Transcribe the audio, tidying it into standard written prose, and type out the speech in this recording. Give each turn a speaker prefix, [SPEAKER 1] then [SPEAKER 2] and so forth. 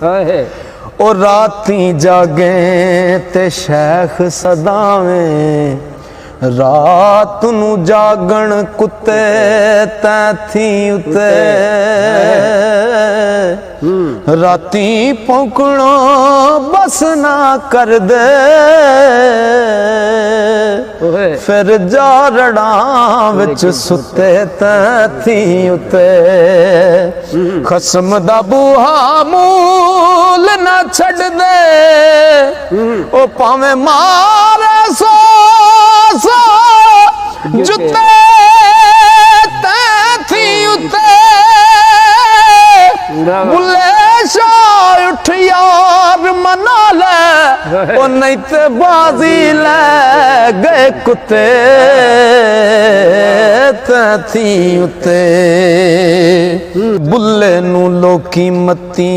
[SPEAKER 1] ओ राती जागे ते शेख सदावें, रात नू जागण कुत्ते तैथी उते, राती भौंकणो बस ना कर दे, फिर जारड़ा विच सुते तैथी उते, खसम दा बूहा मूल ना छड़ दे, ओ भावें मारे सो जुते तैथी उते, बुले शाह उठ यार मना ले, ओ नहीं ते बाजी ले गए कुत्ते तैथी उते। बुले नू लोकी मती